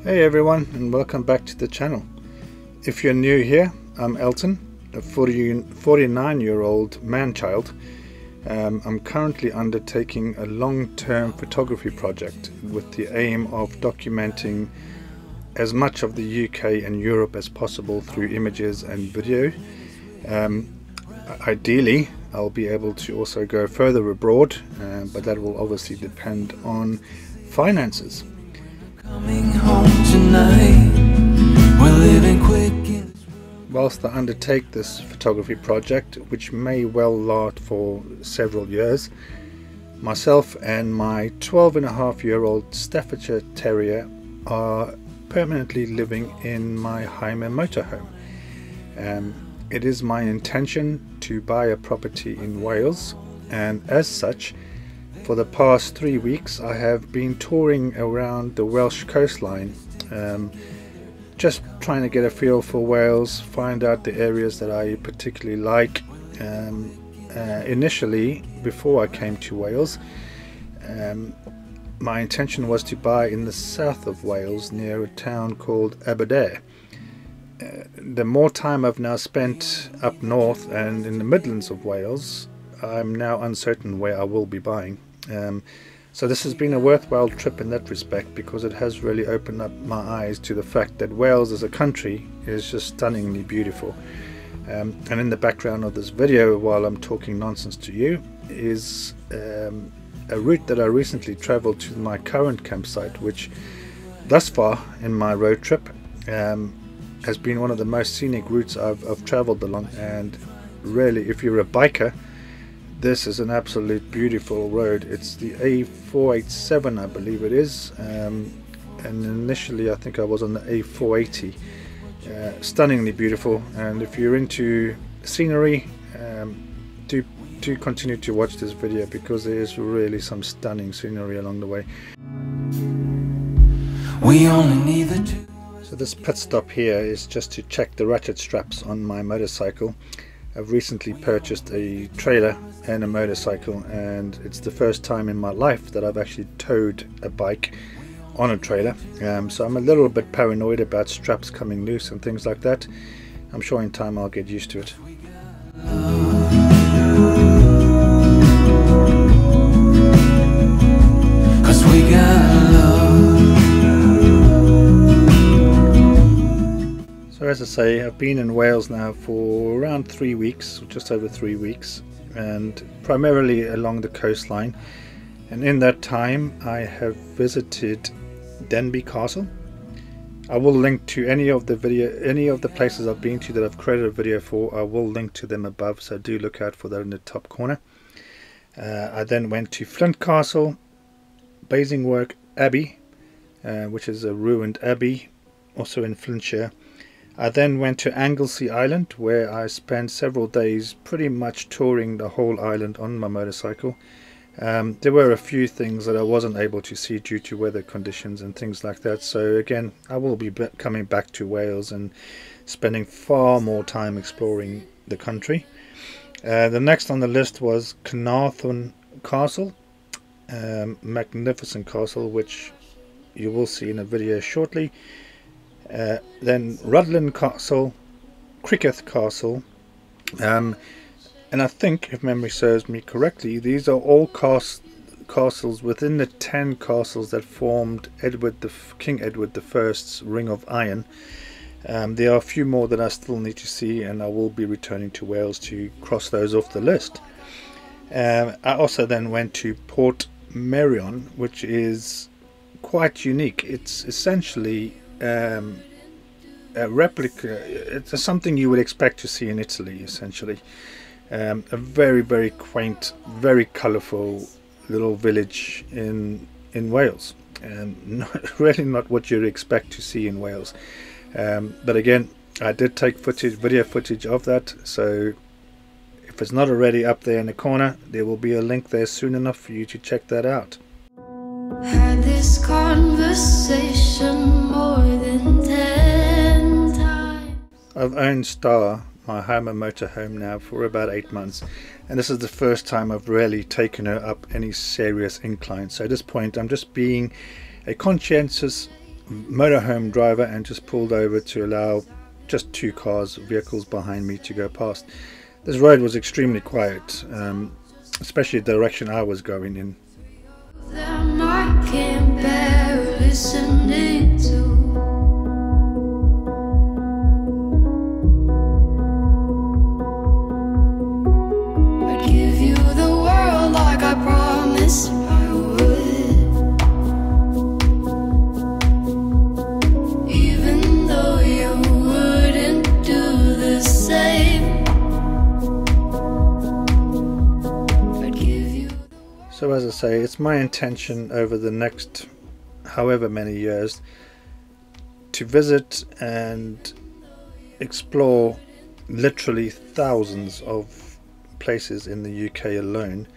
Hey everyone, and welcome back to the channel. If you're new here, I'm Elton, a 49-year-old man-child. I'm currently undertaking a long-term photography project with the aim of documenting as much of the UK and Europe as possible through images and video. Ideally, I'll be able to also go further abroad, but that will obviously depend on finances. Coming home tonight, we're living quick. Whilst I undertake this photography project, which may well last for several years, myself and my 12.5-year-old Staffordshire Terrier are permanently living in my Heimer motorhome. It is my intention to buy a property in Wales, and as such, for the past 3 weeks I have been touring around the Welsh coastline, just trying to get a feel for Wales, find out the areas that I particularly like. Initially, before I came to Wales, my intention was to buy in the south of Wales near a town called Aberdare. The more time I've now spent up north and in the Midlands of Wales, I'm now uncertain where I will be buying. So this has been a worthwhile trip in that respect, because it has really opened up my eyes to the fact that Wales as a country is just stunningly beautiful. And in the background of this video, while I'm talking nonsense to you, is a route that I recently travelled to my current campsite, which thus far in my road trip has been one of the most scenic routes I've travelled along. And really, if you're a biker, this is an absolute beautiful road. It's the A487, I believe it is, and initially I think I was on the A480. Stunningly beautiful, and if you're into scenery, do continue to watch this video, because there is really some stunning scenery along the way. We only need the two. So this pit stop here is just to check the ratchet straps on my motorcycle. I've recently purchased a trailer and a motorcycle, and it's the first time in my life that I've actually towed a bike on a trailer. So I'm a little bit paranoid about straps coming loose and things like that. I'm sure in time I'll get used to it. Cause we got love. So as I say, I've been in Wales now for around 3 weeks, or just over 3 weeks, and primarily along the coastline. And in that time I have visited Denbigh Castle. I will link to any of the places I've been to that I've created a video for. I will link to them above, so do look out for that in the top corner. I then went to Flint Castle, Basingstoke Abbey, which is a ruined abbey, also in Flintshire. I then went to Anglesey Island, where I spent several days pretty much touring the whole island on my motorcycle. There were a few things that I wasn't able to see due to weather conditions and things like that. So again, I will be coming back to Wales and spending far more time exploring the country. The next on the list was Carnarvon Castle, magnificent castle, which you will see in a video shortly. Then Rhuddlan Castle, Crickeath Castle, and I think, if memory serves me correctly, these are all castles within the 10 castles that formed King Edward I's Ring of Iron. There are a few more that I still need to see, and I will be returning to Wales to cross those off the list. I also then went to Port Merion, which is quite unique. It's essentially a replica. It's something you would expect to see in Italy, essentially. A very, very quaint, very colourful little village in Wales, and really not what you'd expect to see in Wales. But again, I did take video footage of that, so if it's not already up there in the corner, there will be a link there soon enough for you to check that out. Had this conversation more than 10 times. I've owned Star, my Heimer motorhome, now for about 8 months, and this is the first time I've really taken her up any serious incline. So at this point I'm just being a conscientious motorhome driver and just pulled over to allow just 2 vehicles behind me to go past. This road was extremely quiet, especially the direction I was going in. Them I can't bear listening to. I'd give you the world like I promised I would, even though you wouldn't do the same. I'd give you. So as I say, it's my intention over the next however many years to visit and explore literally thousands of places in the UK alone,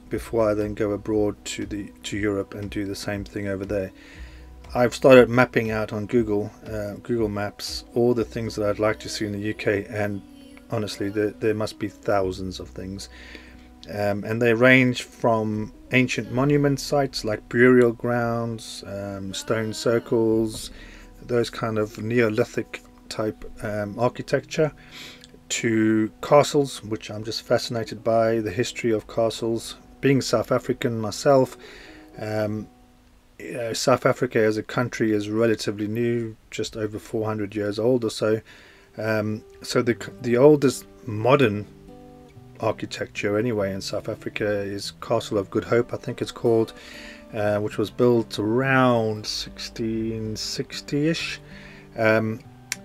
before I then go abroad to Europe and do the same thing over there. I've started mapping out on Google Maps all the things that I'd like to see in the UK, and honestly there must be thousands of things. And they range from ancient monument sites like burial grounds, stone circles, those kind of Neolithic type architecture, to castles, which I'm just fascinated by, the history of castles. Being South African myself, South Africa as a country is relatively new, just over 400 years old or so. So the oldest modern architecture anyway in South Africa is Castle of Good Hope, I think it's called, which was built around 1660-ish.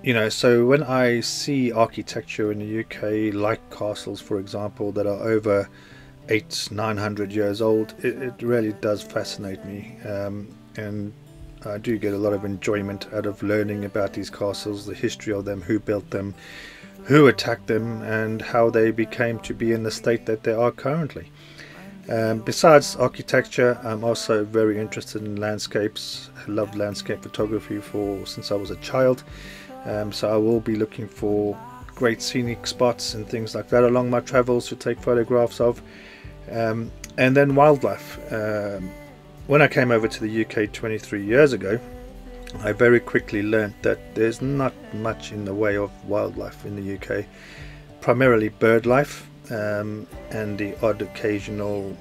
You know, so when I see architecture in the UK like castles, for example, that are over 800-900 years old, it really does fascinate me, and I do get a lot of enjoyment out of learning about these castles, the history of them, who built them, who attacked them, and how they became to be in the state that they are currently. Besides architecture, I'm also very interested in landscapes. I loved landscape photography since I was a child, so I will be looking for great scenic spots and things like that along my travels to take photographs of. And then wildlife. When I came over to the UK 23 years ago, I very quickly learned that there's not much in the way of wildlife in the UK. Primarily bird life, and the odd occasional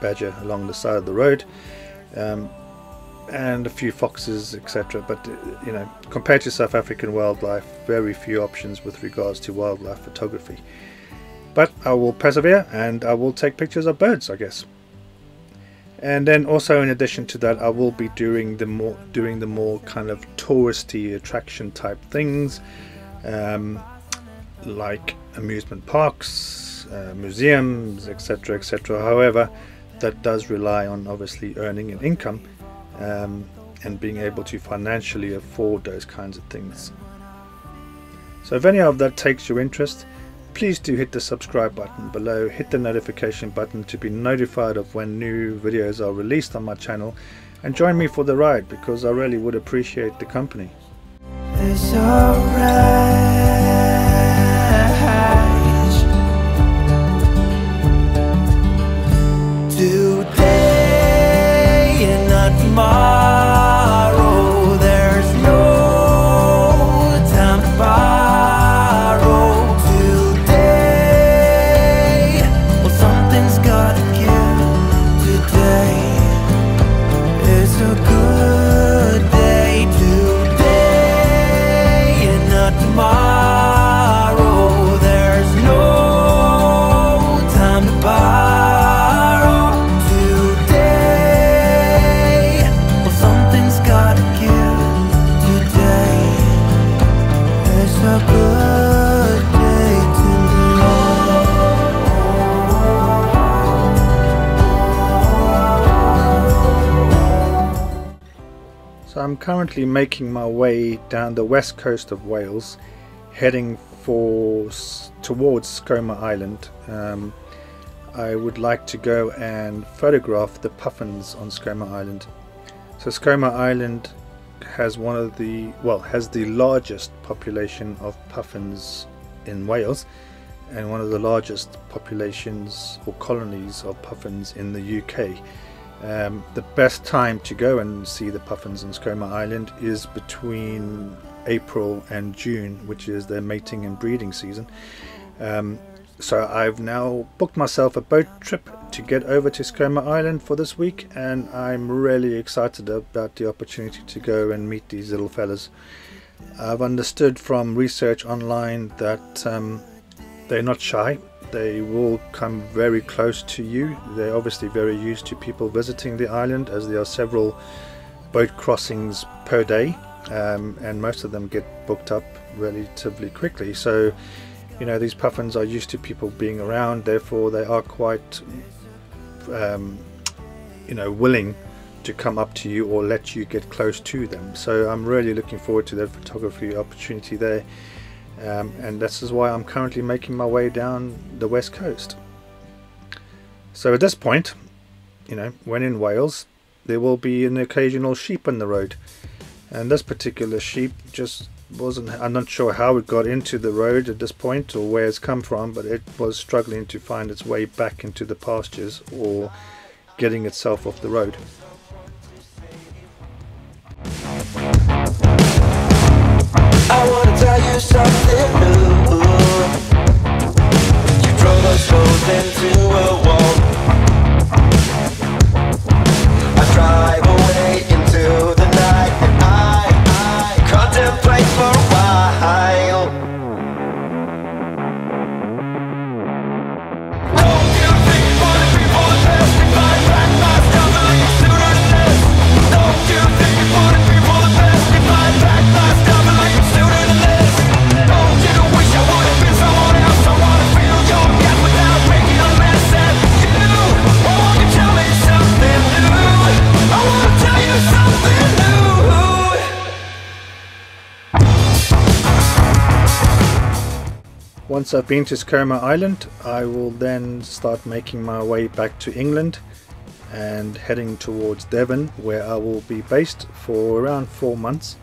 badger along the side of the road, and a few foxes, etc. But compared to South African wildlife, very few options with regards to wildlife photography. But I will persevere and I will take pictures of birds, I guess. And then also, in addition to that, I will be doing the more kind of touristy attraction type things, like amusement parks, museums, etc., etc. However, that does rely on obviously earning an income, and being able to financially afford those kinds of things. So if any of that takes your interest, please do hit the subscribe button below, hit the notification button to be notified of when new videos are released on my channel, and join me for the ride, because I really would appreciate the company. It's alright. Today and not tomorrow, there's no time to borrow. Today, well, something's gotta give. Today is a good day. Today and not tomorrow, there's no time to borrow. So I'm currently making my way down the west coast of Wales, heading towards Skerma Island. I would like to go and photograph the puffins on Skerma Island. So Skerma Island has has the largest population of puffins in Wales, and one of the largest populations or colonies of puffins in the UK. The best time to go and see the puffins on Skerma Island is between April and June, which is their mating and breeding season. So I've now booked myself a boat trip to get over to Skerma Island for this week, and I'm really excited about the opportunity to go and meet these little fellas. I've understood from research online that they're not shy. They will come very close to you. They're obviously very used to people visiting the island, as there are several boat crossings per day, and most of them get booked up relatively quickly. So, you know, these puffins are used to people being around, therefore they are quite, you know, willing to come up to you or let you get close to them. So I'm really looking forward to that photography opportunity there. And this is why I'm currently making my way down the west coast. So at this point, you know, when in Wales, there will be an occasional sheep on the road, and this particular sheep just wasn't, I'm not sure how it got into the road at this point or where it's come from, but it was struggling to find its way back into the pastures or getting itself off the road. I wanna tell you something new. You drove us both into a wall. I drive away into the night, and I contemplate for a while. Don't you think for the people that testify back my stuff and leave sooner than this? Don't you think for the people that testify back my stuff and leave sooner than this? Don't you wish I would have been someone else? I wanna feel your gap without making a mess at you. I wanna tell me something new. I wanna tell you something new. Once I've been to Skerma Island, I will then start making my way back to England and heading towards Devon, where I will be based for around 4 months.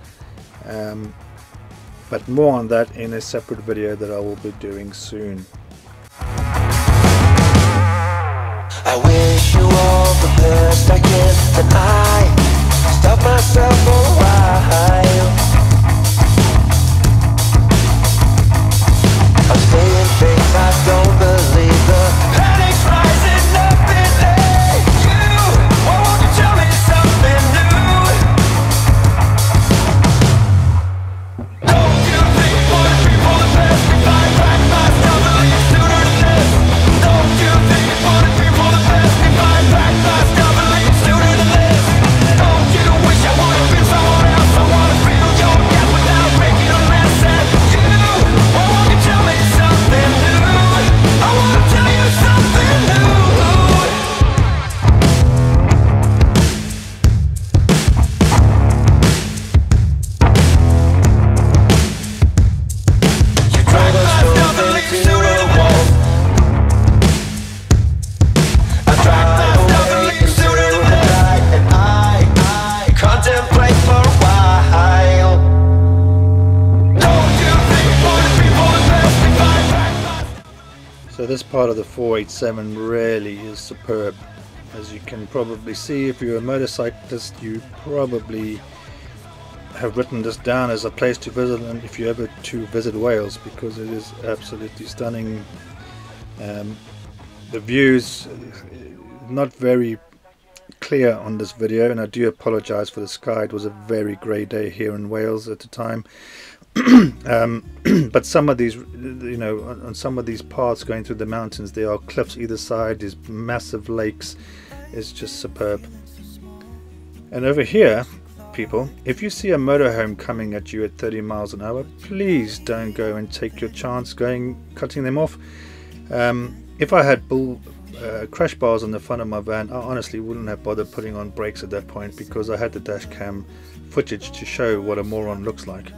But more on that in a separate video that I will be doing soon. I wish you all the best I can, and I stop myself for a while. I'm saying things I don't believe. The panic's rising up in you. Won't you tell me something new? Don't you think for the people that testify back my stuff and leave sooner than this? Don't you think for the people that testify back my stuff and leave sooner than this? Don't you wish I would have been someone else? I wanna feel your gap without making a mess at you. Won't you tell me something new? I wanna tell you something new. You drove us both into a wall. I drive away into the night, and I contemplate for a while. Don't you think for the people that testify back? So this part of the 487 really is superb. As you can probably see, if you're a motorcyclist, you probably have written this down as a place to visit, and if you ever to visit Wales, because it is absolutely stunning. The views not very clear on this video, and I do apologize for the sky. It was a very grey day here in Wales at the time. But some of these, you know, on some of these paths going through the mountains, there are cliffs either side, these massive lakes. It's just superb. And over here, people, if you see a motorhome coming at you at 30 miles an hour, please don't go and take your chance cutting them off. If I had crash bars on the front of my van, I honestly wouldn't have bothered putting on brakes at that point, because I had the dash cam footage to show what a moron looks like.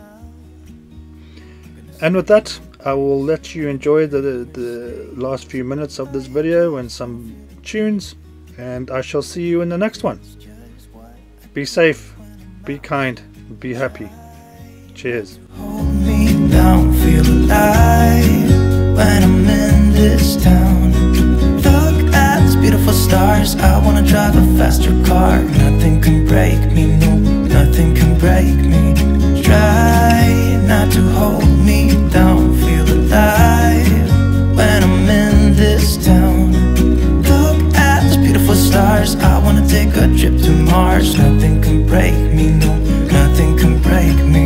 And with that, I will let you enjoy the last few minutes of this video and some tunes, and I shall see you in the next one. Be safe, be kind, be happy. Cheers. Hold me down, feel alive when I'm in this town. Look at these beautiful stars, I wanna wanna drive a faster car. Nothing can break me, no, nothing can break me. Try not to hold me down. Feel alive when I'm in this town. Look at those beautiful stars. I wanna take a trip to Mars. Nothing can break me, no, nothing can break me.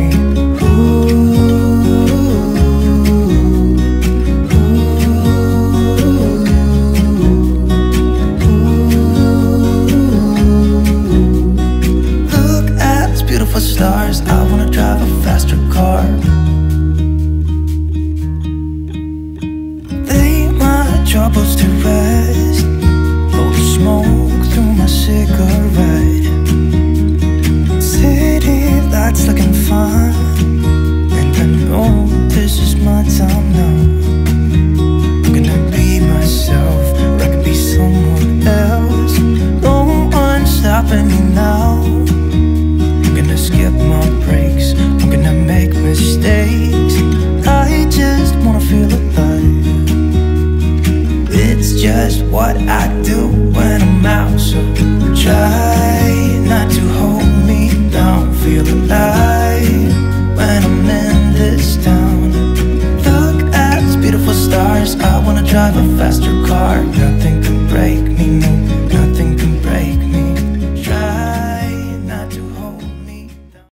Stars, I wanna drive a faster car. Lay my troubles to rest. Blow the smoke through my cigarette. City lights looking fine, and I know this is my time now. I'm gonna be myself, or I could be someone else. No one's stopping me now. Skip my breaks, I'm gonna make mistakes. I just wanna feel alive. It's just what I do when I'm out. So try not to hold me down. Feel alive when I'm in this town. Look at these beautiful stars. I wanna drive a faster car. Nothing can break me, no,